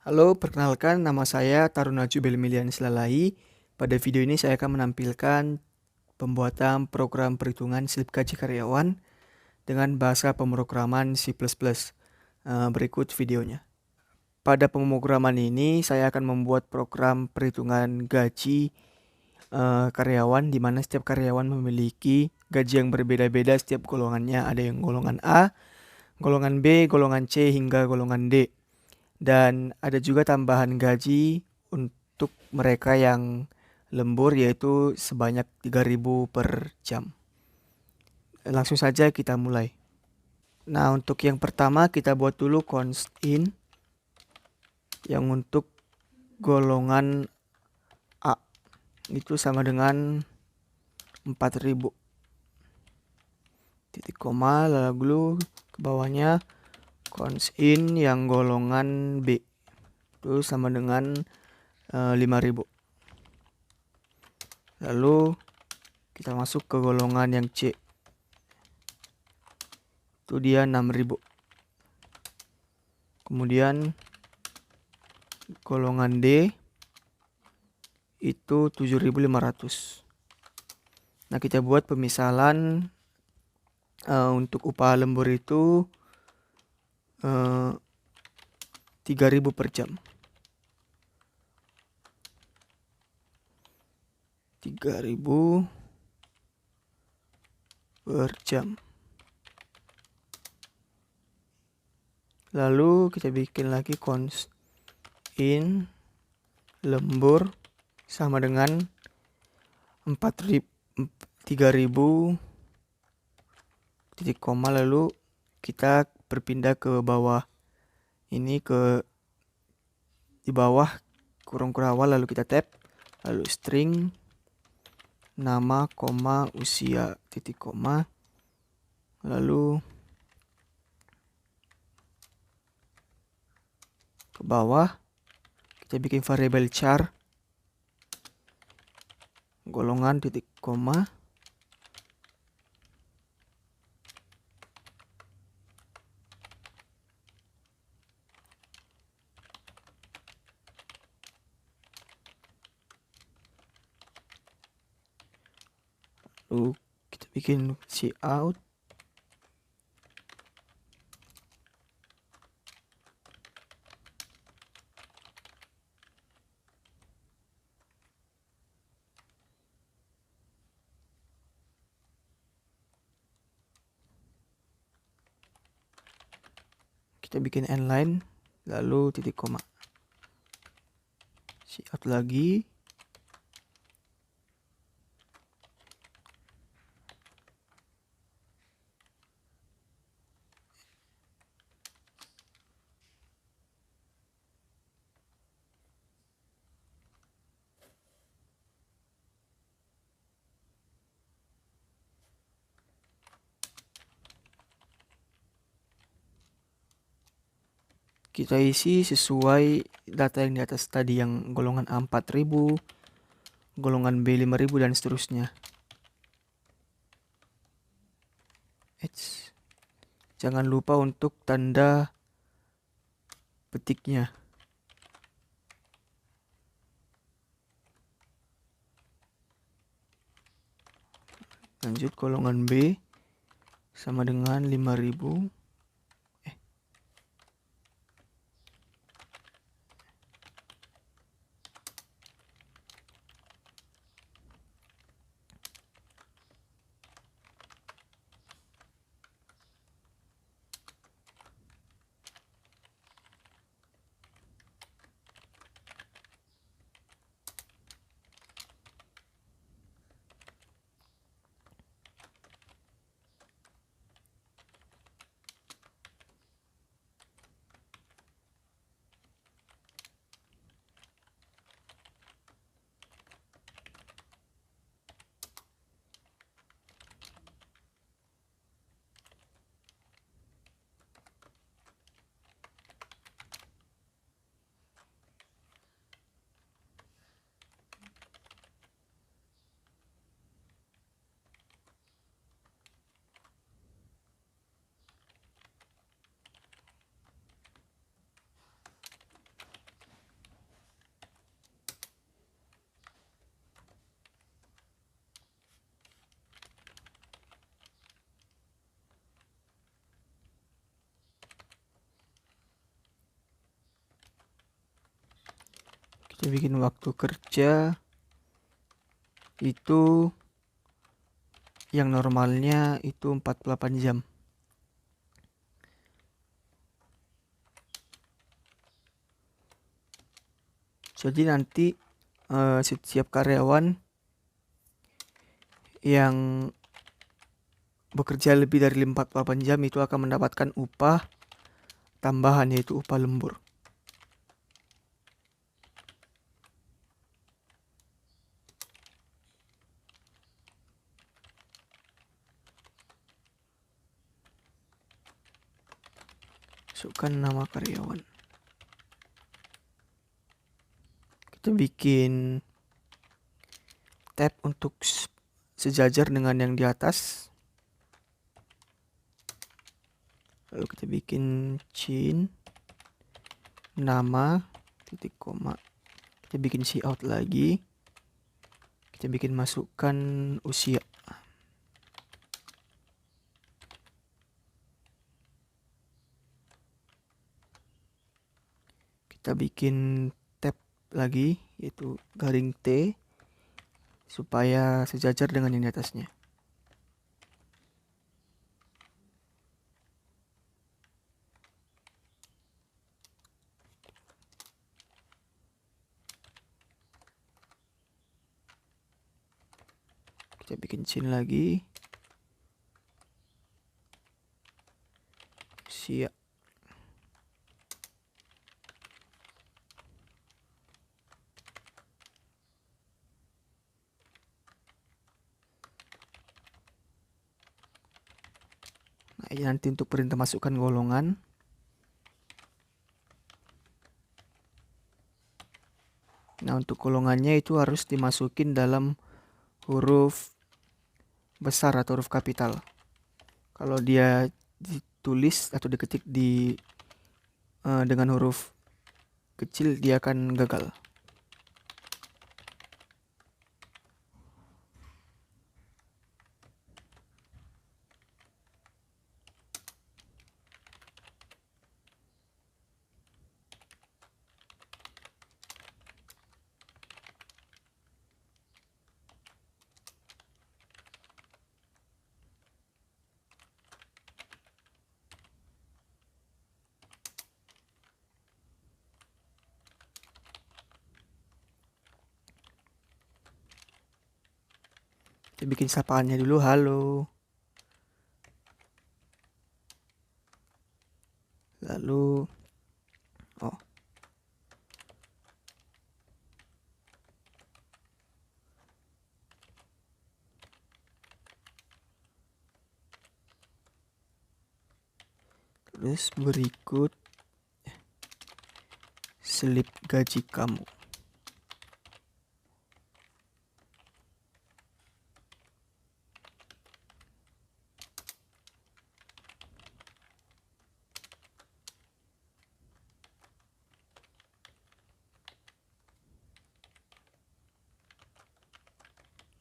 Halo, perkenalkan nama saya Taruna Jubel Milian Silalahi. Pada video ini saya akan menampilkan pembuatan program perhitungan slip gaji karyawan dengan bahasa pemrograman C++. Berikut videonya. Pada pemrograman ini saya akan membuat program perhitungan gaji karyawan di mana setiap karyawan memiliki gaji yang berbeda-beda setiap golongannya. Ada yang golongan A, golongan B, golongan C hingga golongan D. Dan ada juga tambahan gaji untuk mereka yang lembur yaitu sebanyak 3.000 per jam. Langsung saja kita mulai. Nah, untuk yang pertama kita buat dulu const in yang untuk golongan A itu sama dengan 4.000. Titik koma lalu ke bawahnya const in yang golongan B itu sama dengan 5.000. Lalu kita masuk ke golongan yang C. Itu dia 6.000. Kemudian golongan D itu 7.500. Nah, kita buat pemisalan untuk upah lembur itu 3.000 per jam. 3.000 per jam. Lalu kita bikin lagi const in lembur sama dengan 3.000 titik koma, lalu kita berpindah ke bawah ini, ke di bawah kurung kurawal, lalu kita tab, lalu string nama koma usia titik koma, lalu ke bawah kita bikin variabel char golongan titik koma, lalu kita bikin cout, kita bikin inline lalu titik koma, cout lagi, kita isi sesuai data yang di atas tadi, yang golongan A 4.000, golongan B 5.000 dan seterusnya. Jangan lupa untuk tanda petiknya. Lanjut golongan B sama dengan 5.000. Kita bikin waktu kerja itu yang normalnya itu 48 jam. Jadi nanti setiap karyawan yang bekerja lebih dari 48 jam itu akan mendapatkan upah tambahan, yaitu upah lembur. Masukkan nama karyawan. Kita bikin tab untuk sejajar dengan yang di atas. Lalu kita bikin chin, nama, titik koma. Kita bikin cout lagi. Kita bikin masukkan usia. Kita bikin tab lagi, yaitu garing T, supaya sejajar dengan yang di atasnya. Kita bikin chin lagi. Siap. Nah, ini nanti untuk perintah masukkan golongan. Nah, untuk golongannya itu harus dimasukin dalam huruf besar atau huruf kapital. Kalau dia ditulis atau diketik dengan huruf kecil, dia akan gagal. Kita bikin sapaannya dulu, halo. Lalu terus berikut slip gaji kamu.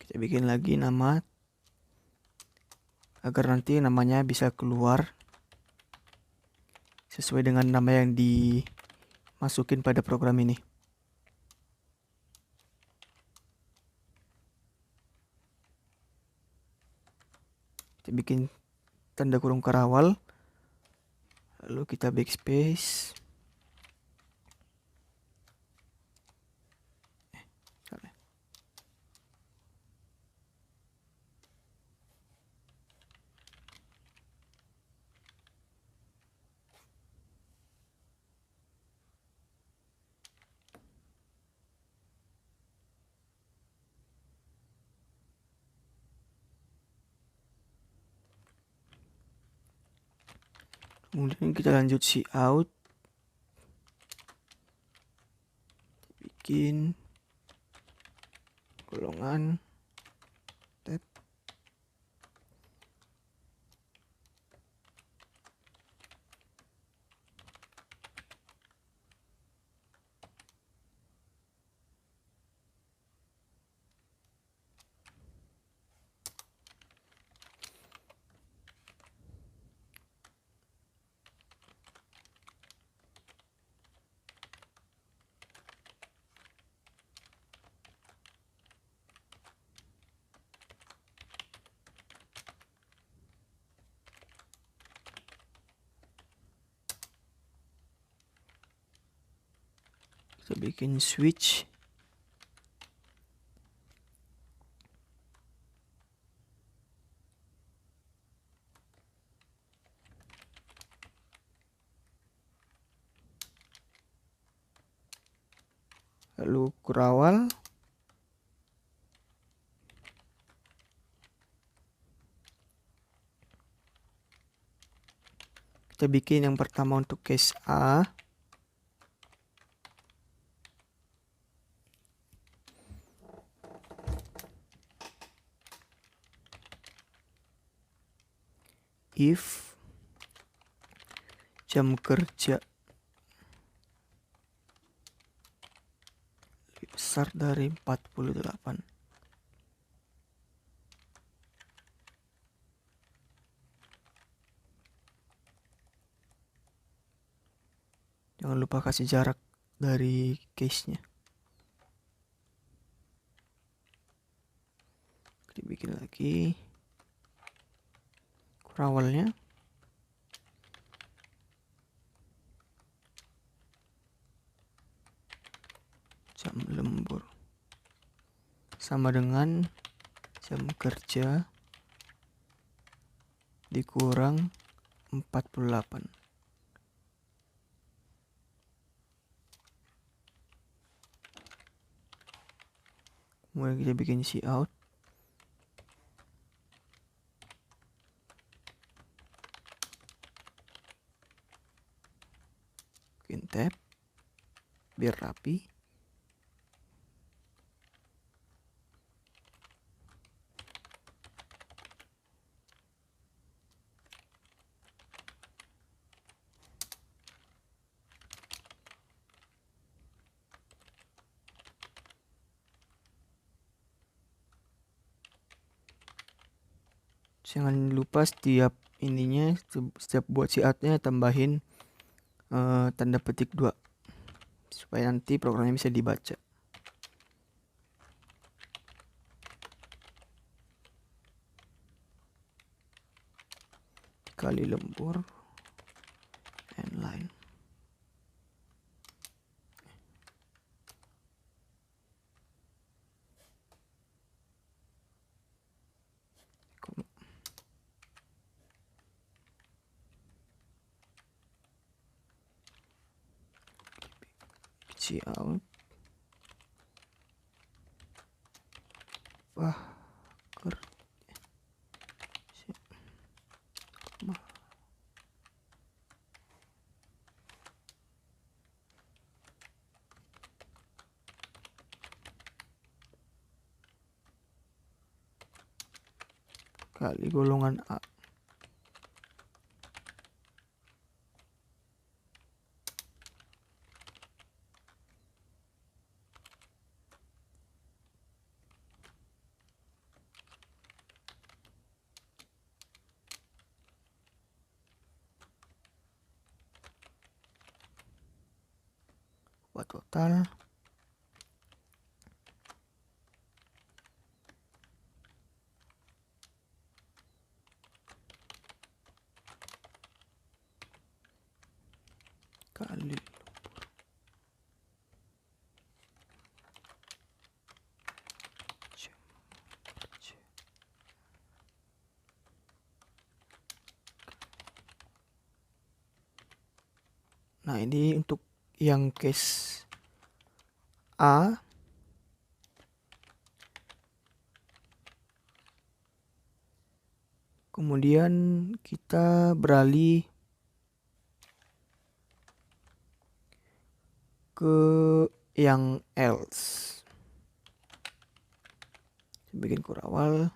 Kita bikin lagi nama agar nanti namanya bisa keluar sesuai dengan nama yang dimasukin pada program ini. Kita bikin tanda kurung kerawal, lalu kita backspace. Kemudian kita lanjut cout, bikin golongan tab. Kita bikin switch. Lalu kurawal. Kita bikin yang pertama untuk case A. If jam kerja lebih besar dari 48. Jangan lupa kasih jarak dari case-nya. Dibikin lagi kurawalnya. Jam lembur sama dengan jam kerja dikurang 48. Kemudian kita bikin cout. Bikin tab biar rapi. Jangan lupa setiap buat coutnya tambahin tanda petik 2 supaya nanti programnya bisa dibaca. Kali lembur line. Cout. Wah, kali golongan A. Buat total. Kali nah, ini untuk yang case A. Kemudian kita beralih ke yang else. Bikin kurawal.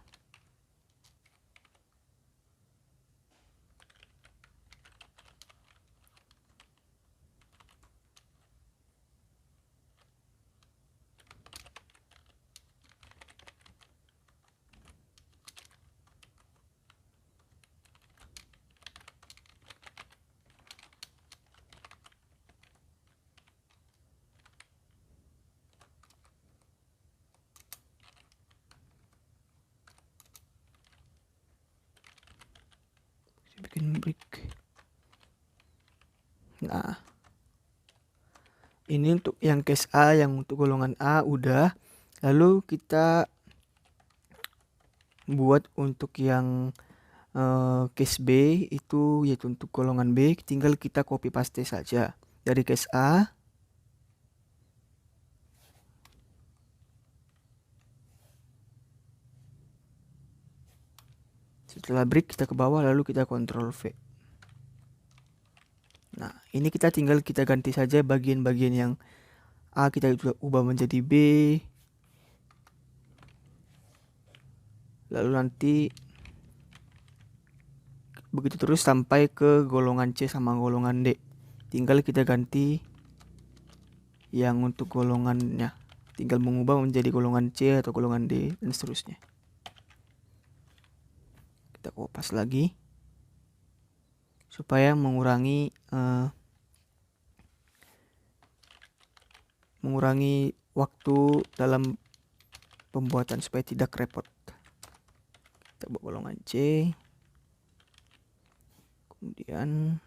Bikin break. Nah, Ini untuk yang case A, yang untuk golongan A udah. Lalu kita buat untuk yang case B itu, yaitu untuk golongan B, tinggal kita copy paste saja dari case A. Setelah break kita ke bawah, lalu kita Ctrl V. Nah, ini kita tinggal kita ganti saja bagian-bagian yang A kita ubah menjadi B. Lalu nanti begitu terus sampai ke golongan C sama golongan D. Tinggal kita ganti yang untuk golongannya. Tinggal mengubah menjadi golongan C atau golongan D dan seterusnya. Kita kopas lagi supaya mengurangi waktu dalam pembuatan supaya tidak repot. Kita buat golongan C, kemudian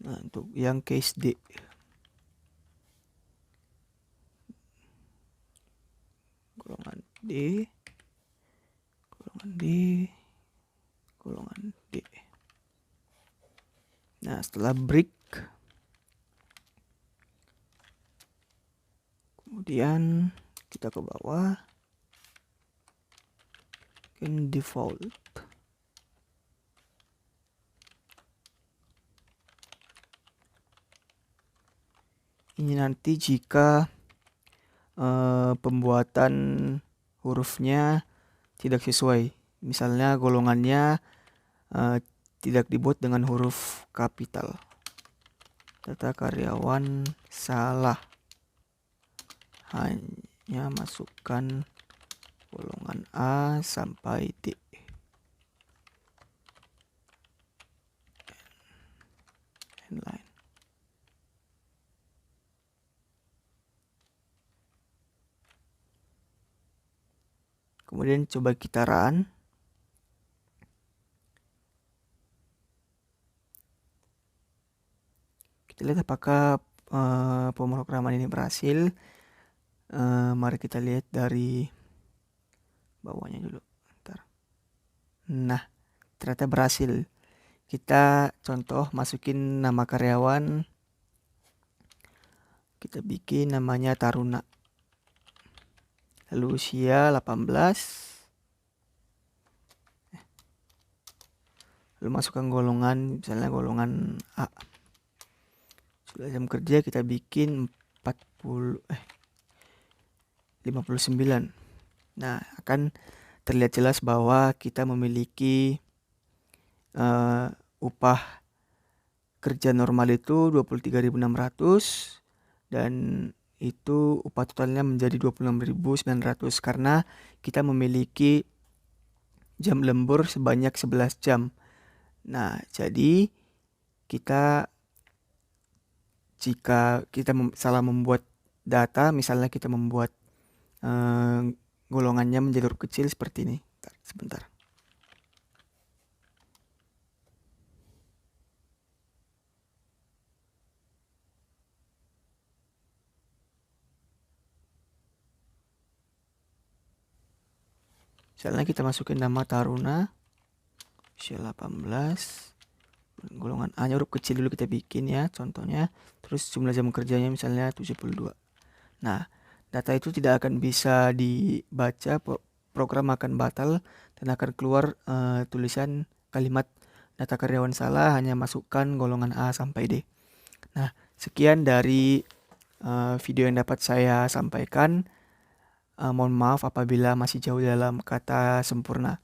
untuk yang case D, golongan D, golongan D, golongan D. Nah, setelah break, kemudian kita ke bawah, in default. Ini nanti jika pembuatan hurufnya tidak sesuai, misalnya golongannya tidak dibuat dengan huruf kapital, data karyawan salah, hanya masukkan golongan A sampai D. Inline. Kemudian coba kita run. Kita lihat apakah pemrograman ini berhasil. Mari kita lihat dari bawahnya dulu. Bentar. Nah, ternyata berhasil. Kita contoh masukin nama karyawan. Kita bikin namanya Taruna. Lalu usia 18. Lalu masukkan golongan, misalnya golongan A. Sudah jam kerja kita bikin 59. Nah, akan terlihat jelas bahwa kita memiliki upah kerja normal itu 23.600 dan itu upah totalnya menjadi 26.900 karena kita memiliki jam lembur sebanyak 11 jam. Nah, jadi jika kita salah membuat data, misalnya kita membuat golongannya menjadi huruf kecil seperti ini. Sebentar. Misalnya kita masukin nama Taruna, usia 18, golongan A-nya huruf kecil dulu kita bikin ya, contohnya. Terus jumlah jam kerjanya misalnya 72. Nah, data itu tidak akan bisa dibaca, program akan batal dan akan keluar tulisan kalimat data karyawan salah, hanya masukkan golongan A sampai D. Nah, sekian dari video yang dapat saya sampaikan. Mohon maaf apabila masih jauh dalam kata sempurna.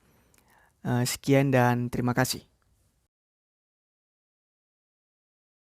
Sekian dan terima kasih.